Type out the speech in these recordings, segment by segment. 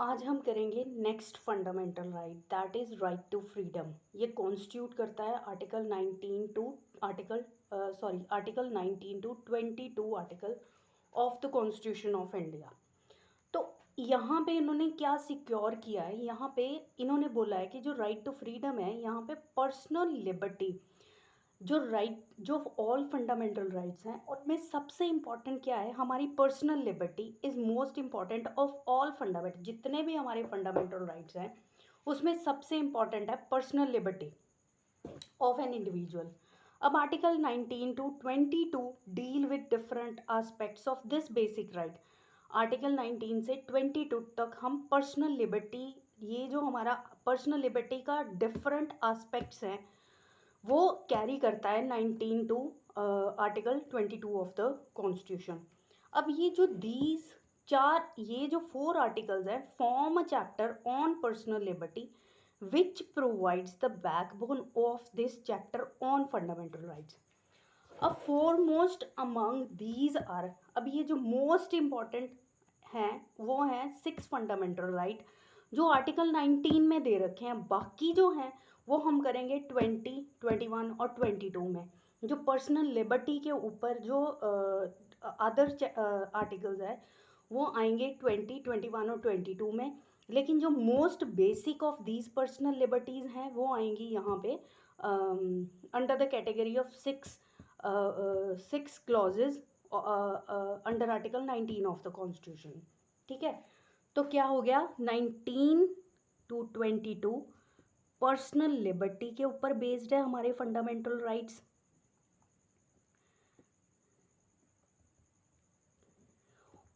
आज हम करेंगे next fundamental right that is right to freedom. ये कॉन्स्टिट्यूट करता है article 19 to article 19 to 22 article of the constitution of India. तो यहाँ पे इन्होंने क्या सिक्योर किया है, यहाँ पे इन्होंने बोला है कि जो राइट टू फ्रीडम है यहाँ पे पर्सनल लिबर्टी, जो ऑल फंडामेंटल राइट्स हैं उनमें सबसे इम्पॉर्टेंट क्या है, हमारी personal liberty is most important of all fundamental. जितने भी हमारे फंडामेंटल राइट्स हैं उसमें सबसे इम्पॉर्टेंट है personal liberty of an individual. अब article 19 to 22 deal with different aspects of this basic right. Article 19 से 22 तक हम पर्सनल लिबर्टी, ये जो हमारा पर्सनल लिबर्टी का डिफरेंट एस्पेक्ट्स हैं वो कैरी करता है 19 to article 22 of the constitution. अब ये जो 4 आर्टिकल्स हैं form a chapter on personal liberty which provides the backbone of this chapter on fundamental rights. अब फोरमोस्ट अमंग दीज आर, अब ये जो मोस्ट इम्पॉर्टेंट हैं वो हैं 6 फंडामेंटल राइट जो आर्टिकल 19 में दे रखे हैं। बाकी जो हैं वो हम करेंगे 20, 21 और 22 में। जो पर्सनल लिबर्टी के ऊपर जो अदर आर्टिकल्स है वो आएंगे 20, 21 और 22 में। लेकिन जो most basic of these personal liberties हैं वो आएंगी यहाँ पे under the category of 6 clauses under article 19 of the constitution. ठीक है, तो क्या हो गया 19 टू 22 पर्सनल लिबर्टी के ऊपर बेस्ड है हमारे फंडामेंटल राइट्स।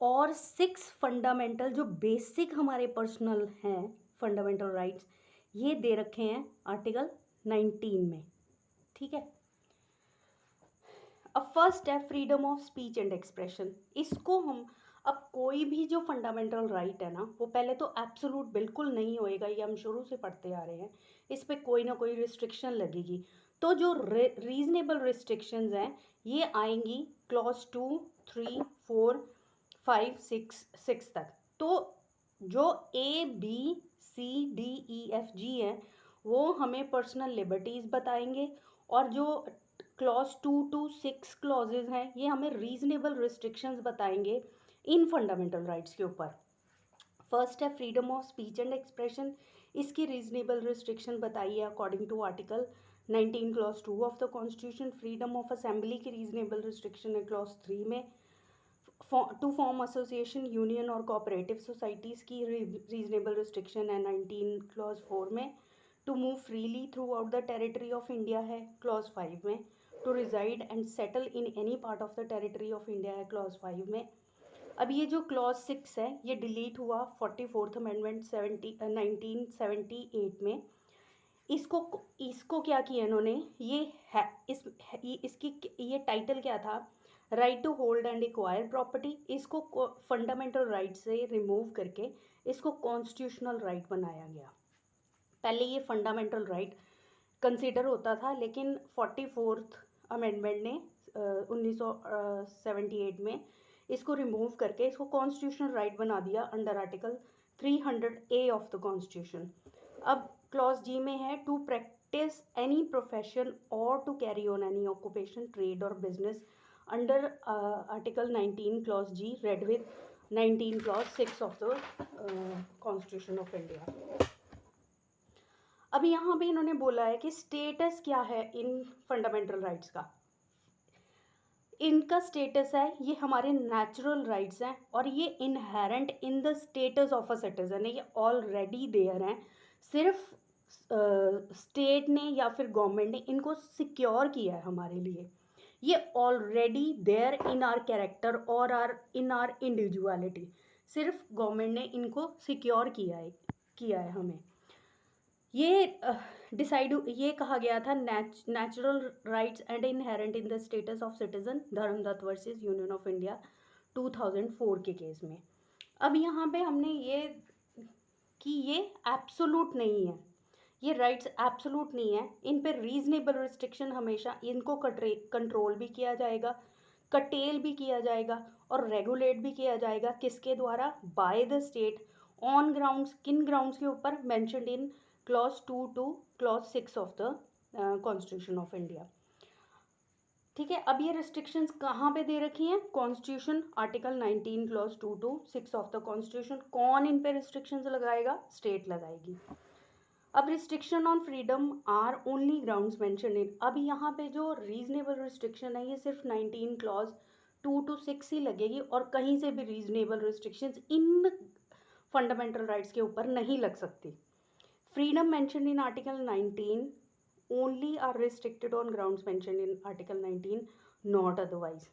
और 6 फंडामेंटल जो बेसिक हमारे पर्सनल हैं फंडामेंटल राइट्स ये दे रखे हैं आर्टिकल 19 में। ठीक है, अब फर्स्ट है freedom of speech and expression. इसको हम, अब कोई भी जो फंडामेंटल राइट है ना वो पहले तो एब्सोलूट बिल्कुल नहीं होएगा, ये हम शुरू से पढ़ते आ रहे हैं, इस पर कोई ना कोई रिस्ट्रिक्शन लगेगी। तो जो रीजनेबल रिस्ट्रिक्शंस हैं ये आएंगी क्लॉज 2, 3, 4, 5, 6 तक। तो जो ABCDEFG हैं वो हमें पर्सनल लिबर्टीज़ बताएंगे, और जो क्लॉज 2 टू 6 क्लॉजेज हैं ये हमें रीजनेबल रिस्ट्रिक्शंस बताएंगे इन फंडामेंटल राइट्स के ऊपर। फर्स्ट है freedom of speech and expression. इसकी रीजनेबल रिस्ट्रिक्शन बताइए according to article 19 clause 2 of the constitution. Freedom of assembly की रीजनेबल रिस्ट्रिक्शन है क्लॉज 3 में। टू फॉर्म एसोसिएशन, यूनियन और कोऑपरेटिव सोसाइटीज़ की रीजनेबल रिस्ट्रिक्शन है 19 क्लॉज 4 में। To move freely throughout the territory of India है clause 5 में। To reside and settle in any part of the territory of India है clause 5 में। अब ये जो क्लॉज 6 है ये डिलीट हुआ 44th अमेंडमेंट 1978 में। इसको इसको क्या किया इन्होंने, ये है इसकी ये टाइटल क्या था, right to hold and acquire property. इसको फंडामेंटल राइट से रिमूव करके इसको कॉन्स्टिट्यूशनल राइट बनाया गया। पहले ये फंडामेंटल राइट कंसिडर होता था, लेकिन 44th अमेंडमेंट ने 1978 में इसको रिमूव करके इसको कॉन्स्टिट्यूशनल राइट बना दिया under article 300A of the constitution. अब क्लॉज जी में है टू प्रैक्टिस एनी प्रोफेशन और to carry on any occupation, trade और business under article 19 clause G read with 19 clause 6 of the constitution of India. अब यहाँ पे इन्होंने बोला है कि स्टेटस क्या है इन फंडामेंटल राइट्स का। इनका स्टेटस है ये हमारे नेचुरल राइट्स हैं और ये inherent in the status of a citizen है, ये ऑलरेडी देयर हैं। सिर्फ स्टेट ने या फिर गवर्नमेंट ने इनको सिक्योर किया है हमारे लिए। ये already there in our character और इन आर इंडिविजुअलिटी। सिर्फ गवर्नमेंट ने इनको सिक्योर किया है हमें। ये ये कहा गया था natural rights and inherent in the status of citizen, Dharmadutt versus Union of India 2004 के केस में। अब यहाँ पे हमने ये कि ये एब्सोलूट नहीं है, ये राइट्स एब्सोलूट नहीं है, इन पे रीजनेबल रिस्ट्रिक्शन हमेशा इनको कंट्रोल भी किया जाएगा, कटेल भी किया जाएगा और रेगुलेट भी किया जाएगा। किसके द्वारा? By the state on grounds, किन ग्राउंड्स के ऊपर, mentioned in clause 2 two clause 6 of the constitution of India. ठीक है, अब ये रिस्ट्रिक्शंस कहाँ पे दे रखी हैं, constitution article 19 clause 2 to 6 of the constitution. कौन इन पे रिस्ट्रिक्शंस लगाएगा, स्टेट लगाएगी। अब restriction on freedom are only grounds mention in, अब यहाँ पे जो रीजनेबल रिस्ट्रिक्शन है ये सिर्फ 19 क्लॉज 2 टू 6 ही लगेगी, और कहीं से भी reasonable restrictions in fundamental rights के ऊपर नहीं लग सकती। Freedom mention in article 19 only are restricted on grounds mention in article 19, not otherwise.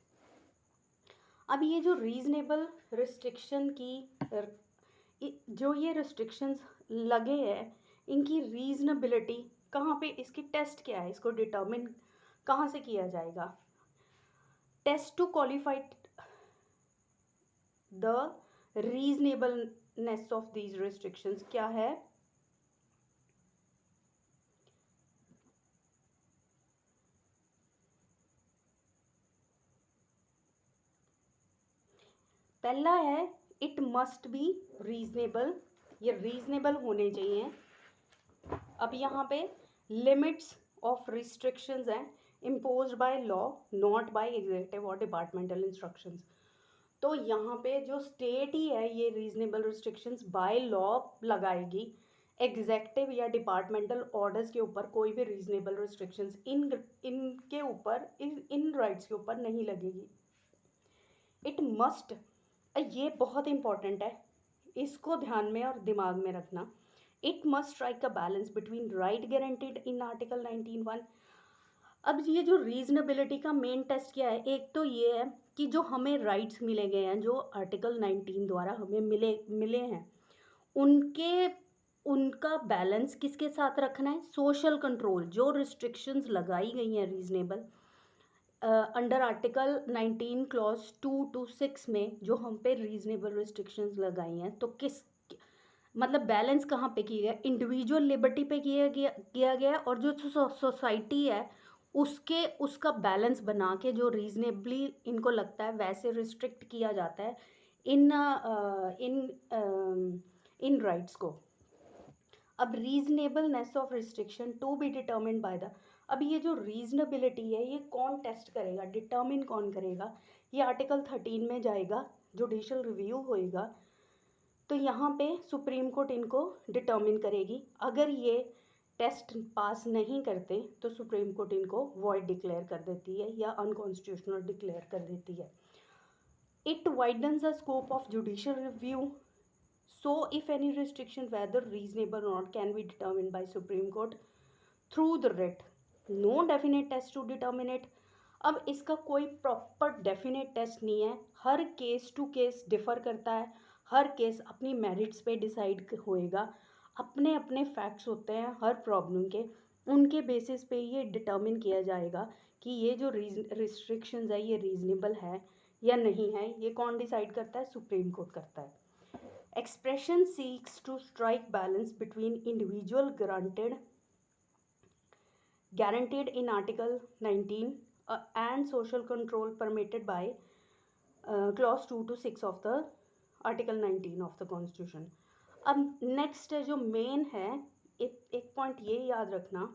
अब ये जो रीजनेबल रिस्ट्रिक्शन की जो ये रिस्ट्रिक्शंस लगे हैं, इनकी रीजनेबिलिटी कहाँ पे, इसकी टेस्ट क्या है, इसको डिटर्मिन कहाँ से किया जाएगा। Test to qualify the reasonableness of these restrictions क्या है, पहला है इट मस्ट बी रीजनेबल, ये रीजनेबल होने चाहिए। अब यहाँ पे लिमिट्स ऑफ रिस्ट्रिक्शंस हैं imposed by law, not by executive और डिपार्टमेंटल इंस्ट्रक्शंस। तो यहाँ पे जो स्टेट ही है ये रीजनेबल रिस्ट्रिक्शंस बाय लॉ लगाएगी, एग्जेक्टिव या डिपार्टमेंटल ऑर्डर्स के ऊपर कोई भी रीजनेबल रिस्ट्रिक्शंस इनके ऊपर इन राइट्स के ऊपर नहीं लगेगी। इट मस्ट, ये बहुत इंपॉर्टेंट है, इसको ध्यान में और दिमाग में रखना। It must strike a balance between right guaranteed in article 19(1। अब ये जो रीजनेबिलिटी का मेन टेस्ट क्या है, एक तो ये है कि जो हमें राइट्स मिले गए हैं, जो आर्टिकल 19 द्वारा हमें मिले हैं, उनके उनका बैलेंस किसके साथ रखना है, सोशल कंट्रोल, जो रिस्ट्रिक्शंस लगाई गई हैं reasonable under article 19 clause 2 to 6 में जो हम पे रीजनेबल रिस्ट्रिक्शंस लगाई हैं, तो किस मतलब बैलेंस कहाँ पे किया गया, इंडिविजुअल लिबर्टी पे किया गया और जो सोसाइटी है उसका बैलेंस बना के जो रीजनेबली इनको लगता है वैसे रिस्ट्रिक्ट किया जाता है इन इन राइट्स को। अब reasonableness of restriction to be determined by the, अब ये जो रीजनेबिलिटी है ये कौन टेस्ट करेगा, डिटर्मिन कौन करेगा, ये आर्टिकल 13 में जाएगा, जुडिशल रिव्यू होएगा। तो यहाँ पे सुप्रीम कोर्ट इनको डिटर्मिन करेगी, अगर ये टेस्ट पास नहीं करते तो सुप्रीम कोर्ट इनको वॉइड डिक्लेयर कर देती है या अनकॉन्स्टिट्यूशनल डिक्लेयर कर देती है। It widens the scope of judicial review, so if any restriction whether reasonable or not can be determined by Supreme Court through the writ, no definite test to determine it। अब इसका कोई proper definite test नहीं है, हर case to case differ करता है, हर case अपनी merits पे decide होएगा, अपने अपने फैक्ट्स होते हैं हर प्रॉब्लम के, उनके बेसिस पे ये डिटर्मिन किया जाएगा कि ये जो रिस्ट्रिक्शंस है ये रीजनेबल है या नहीं है। ये कौन डिसाइड करता है, सुप्रीम कोर्ट करता है। Expression seeks to strike balance between individual guaranteed in Article 19 and social control permitted by clause 2 to 6 of the Article 19 of the Constitution। अब नेक्स्ट है जो मेन है, एक पॉइंट ये याद रखना,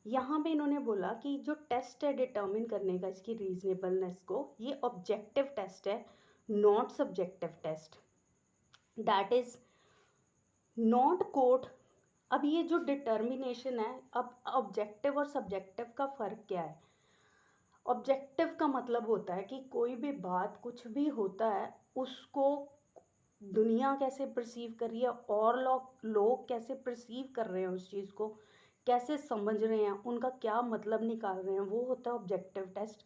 यहाँ पे इन्होंने बोला कि जो टेस्ट है डिटर्मिन करने का इसकी रीजनेबलनेस को, ये ऑब्जेक्टिव टेस्ट है, not subjective test, that is not court. अब ये जो डिटर्मिनेशन है, अब ऑब्जेक्टिव और सब्जेक्टिव का फ़र्क क्या है, ऑब्जेक्टिव का मतलब होता है कि कोई भी बात कुछ भी होता है उसको दुनिया कैसे परसीव कर रही है और लोग कैसे परसीव कर रहे हैं उस चीज़ को, कैसे समझ रहे हैं, उनका क्या मतलब निकाल रहे हैं, वो होता है ऑब्जेक्टिव टेस्ट।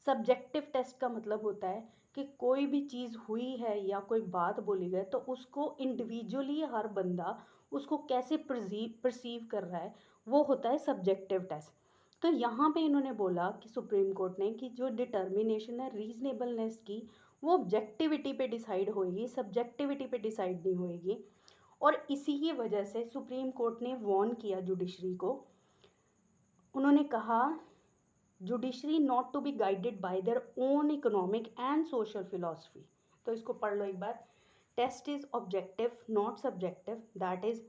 सब्जेक्टिव टेस्ट का मतलब होता है कि कोई भी चीज़ हुई है या कोई बात बोली गई तो उसको इंडिविजुअली हर बंदा उसको कैसे परसीव कर रहा है, वो होता है सब्जेक्टिव टेस्ट। तो यहाँ पे इन्होंने बोला कि सुप्रीम कोर्ट ने कि जो डिटर्मिनेशन है रीजनेबलनेस की वो ऑब्जेक्टिविटी पे डिसाइड होएगी, सब्जेक्टिविटी पे डिसाइड नहीं होएगी। और इसी की वजह से सुप्रीम कोर्ट ने वॉर्न किया जुडिशरी को, उन्होंने कहा judiciary not to be guided by their own economic and social philosophy. तो इसको पढ़ लो एक बार, Test is objective, not subjective. That is,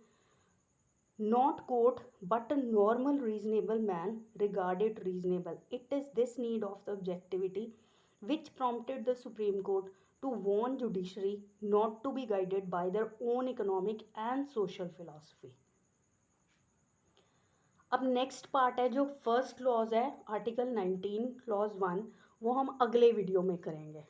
not court, but a normal, reasonable man regarded reasonable. It is this need of the objectivity which prompted the Supreme Court to warn judiciary not to be guided by their own economic and social philosophy. अब next part है जो first clause है article 19 clause 1, वो हम अगले video में करेंगे.